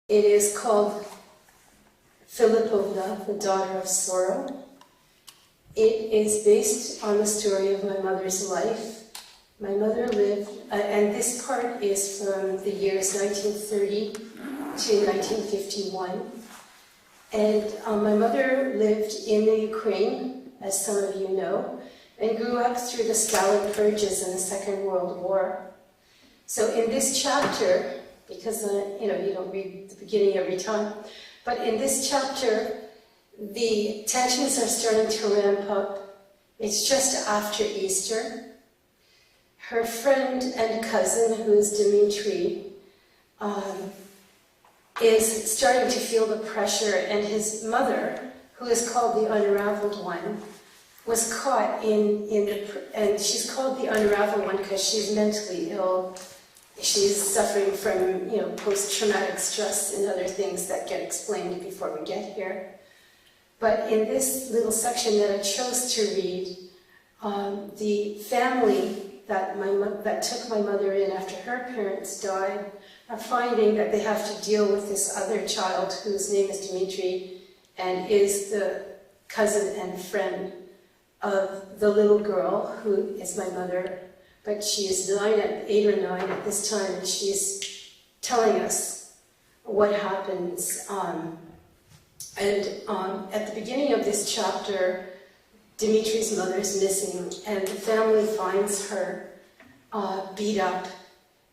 It is called Filipovna, the Daughter of Sorrow. It is based on the story of my mother's life. My mother lived, and this part is from the years 1930 to 1951. And my mother lived in the Ukraine, as some of you know, and grew up through the Stalin purges in the Second World War. So in this chapter, because you don't read the beginning every time, but in this chapter, the tensions are starting to ramp up. It's just after Easter. Her friend and cousin, who is Dmitri, is starting to feel the pressure, and his mother, who is called the Unraveled One, was caught and she's called the Unraveled One because she's mentally ill. She's suffering from, post-traumatic stress and other things that get explained before we get here. But in this little section that I chose to read, the family that took my mother in after her parents died are finding that they have to deal with this other child whose name is Dmitri and is the cousin and friend of the little girl who is my mother. But she is 8 or 9 at this time, and she's telling us what happens. At the beginning of this chapter, Dimitri's mother is missing, and the family finds her beat up,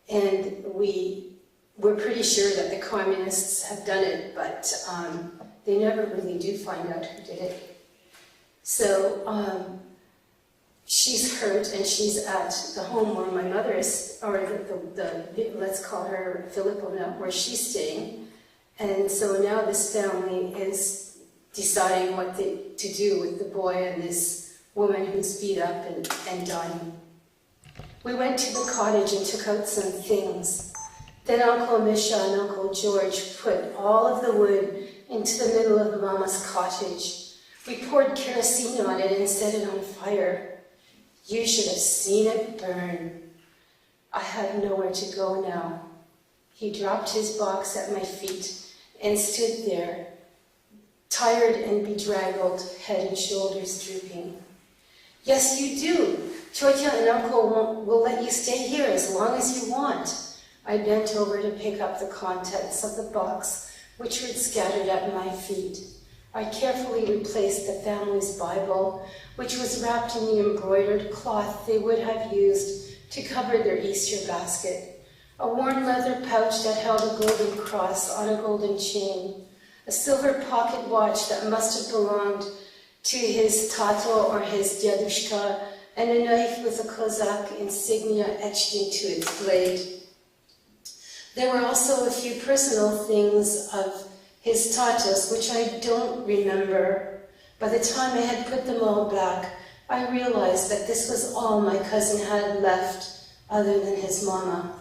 and we're pretty sure that the communists have done it, but they never really do find out who did it. So she's hurt, and she's at the home where my mother is, or let's call her Filipovna, where she's staying. And so now this family is deciding what to do with the boy and this woman who's beat up and dying. We went to the cottage and took out some things. Then Uncle Misha and Uncle George put all of the wood into the middle of Mama's cottage. We poured kerosene on it and set it on fire. You should have seen it burn. I had nowhere to go now. He dropped his box at my feet and stood there, tired and bedraggled, head and shoulders drooping. Yes, you do. Totya and Uncle will let you stay here as long as you want. I bent over to pick up the contents of the box, which were scattered at my feet. I carefully replaced the family's Bible, which was wrapped in the embroidered cloth they would have used to cover their Easter basket, a worn leather pouch that held a golden cross on a golden chain, a silver pocket watch that must have belonged to his tato or his dyadushka, and a knife with a Cossack insignia etched into its blade. There were also a few personal things of his tatos, which I don't remember. By the time I had put them all back, I realized that this was all my cousin had left, other than his mama.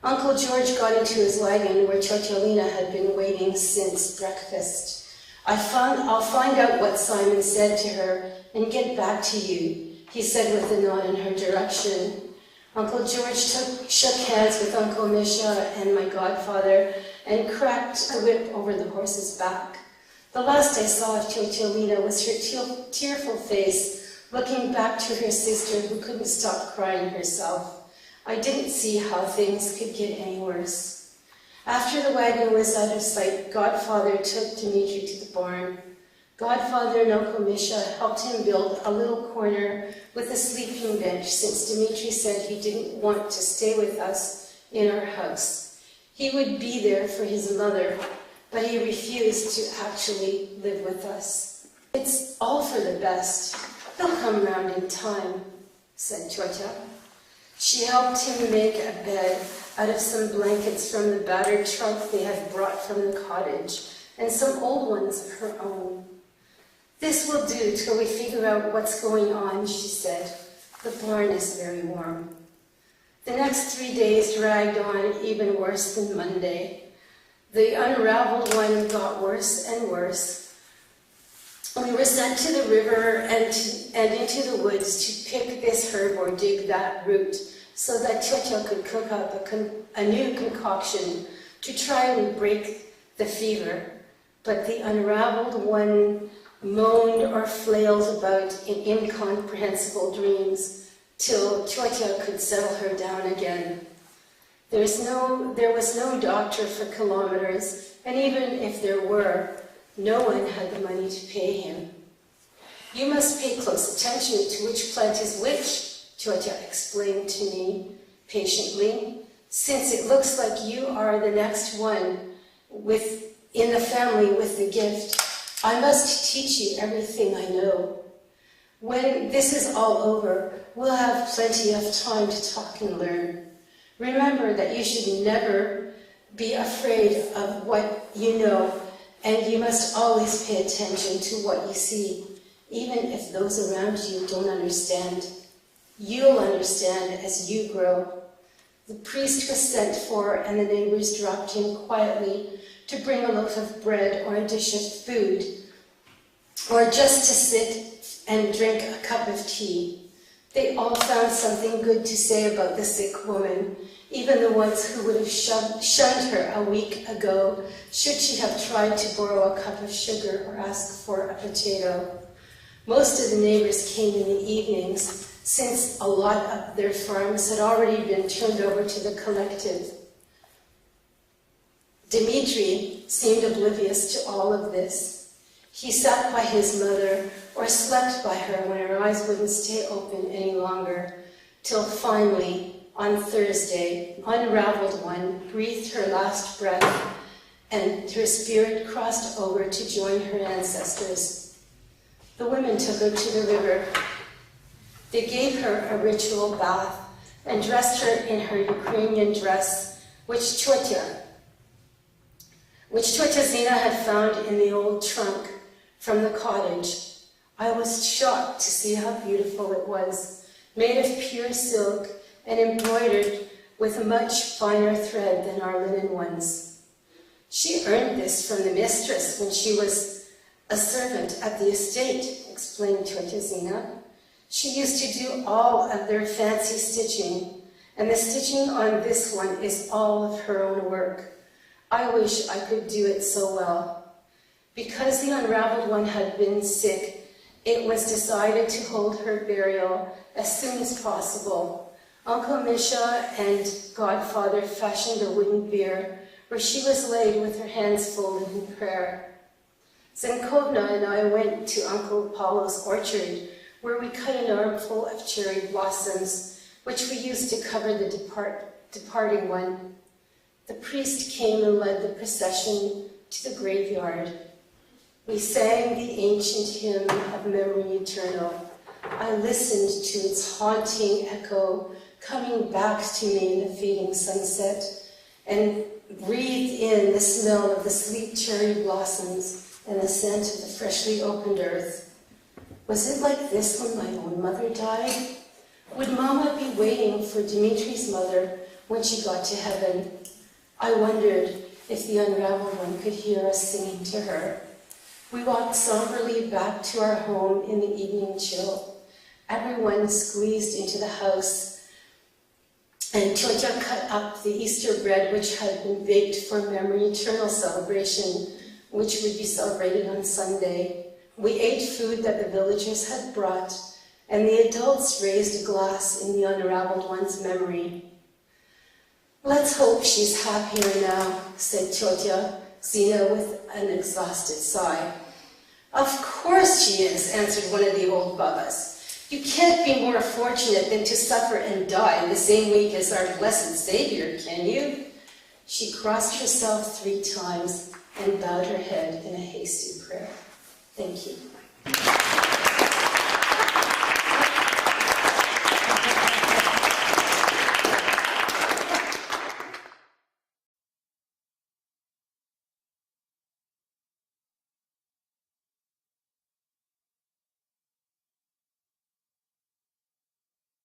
Uncle George got into his wagon where Tyotyalina had been waiting since breakfast. I'll find out what Simon said to her and get back to you, he said with a nod in her direction. Uncle George shook hands with Uncle Misha and my godfather and cracked a whip over the horse's back. The last I saw of Tyotyalina was her tearful face, looking back to her sister who couldn't stop crying herself. I didn't see how things could get any worse. After the wagon was out of sight, Godfather took Dmitri to the barn. Godfather and Uncle Misha helped him build a little corner with a sleeping bench, since Dmitri said he didn't want to stay with us in our house. He would be there for his mother, but he refused to actually live with us. It's all for the best. They'll come round in time, said Totya. She helped him make a bed out of some blankets from the battered trunk they had brought from the cottage, and some old ones of her own. This will do till we figure out what's going on, she said. The barn is very warm. The next 3 days dragged on even worse than Monday. The Unraveled One got worse and worse. We were sent to the river and into the woods to pick this herb or dig that root, so that Totya could cook up a new concoction to try and break the fever, but the unraveled one moaned or flailed about in incomprehensible dreams till Chotya could settle her down again. There was no doctor for kilometers, and even if there were, no one had the money to pay him. "You must pay close attention to which plant is which," Chotya explained to me patiently, "since it looks like you are the next one in the family with the gift. I must teach you everything I know. When this is all over, we'll have plenty of time to talk and learn. Remember that you should never be afraid of what you know, and you must always pay attention to what you see, even if those around you don't understand. You'll understand as you grow." The priest was sent for, and the neighbors dropped in quietly to bring a loaf of bread or a dish of food, or just to sit and drink a cup of tea. They all found something good to say about the sick woman, even the ones who would have shunned her a week ago, should she have tried to borrow a cup of sugar or ask for a potato. Most of the neighbors came in the evenings, since a lot of their farms had already been turned over to the collective. Dmitri seemed oblivious to all of this. He sat by his mother or slept by her when her eyes wouldn't stay open any longer, till finally, on Thursday, Unraveled One breathed her last breath and her spirit crossed over to join her ancestors. The women took her to the river. They gave her a ritual bath and dressed her in her Ukrainian dress, which Chotya Zina had found in the old trunk from the cottage. I was shocked to see how beautiful it was, made of pure silk and embroidered with a much finer thread than our linen ones. She earned this from the mistress when she was a servant at the estate, explained Chotya Zina. She used to do all of their fancy stitching, and the stitching on this one is all of her own work. I wish I could do it so well. Because the Unraveled One had been sick, it was decided to hold her burial as soon as possible. Uncle Misha and Godfather fashioned a wooden bier where she was laid with her hands folded in prayer. Zenkovna and I went to Uncle Paulo's orchard, where we cut an armful of cherry blossoms, which we used to cover the departing one. The priest came and led the procession to the graveyard. We sang the ancient hymn of memory eternal. I listened to its haunting echo coming back to me in the fading sunset, and breathed in the smell of the sweet cherry blossoms and the scent of the freshly opened earth. Was it like this when my own mother died? Would Mama be waiting for Dimitri's mother when she got to heaven? I wondered if the Unraveled One could hear us singing to her. We walked somberly back to our home in the evening chill. Everyone squeezed into the house, and Chotya cut up the Easter bread which had been baked for Memory Eternal celebration, which would be celebrated on Sunday. We ate food that the villagers had brought, and the adults raised a glass in the Unraveled One's memory. "Let's hope she's happier now," said Chotya Zina with an exhausted sigh. "Of course she is," answered one of the old babas. "You can't be more fortunate than to suffer and die the same week as our blessed Savior, can you?" She crossed herself 3 times and bowed her head in a hasty prayer. Thank you.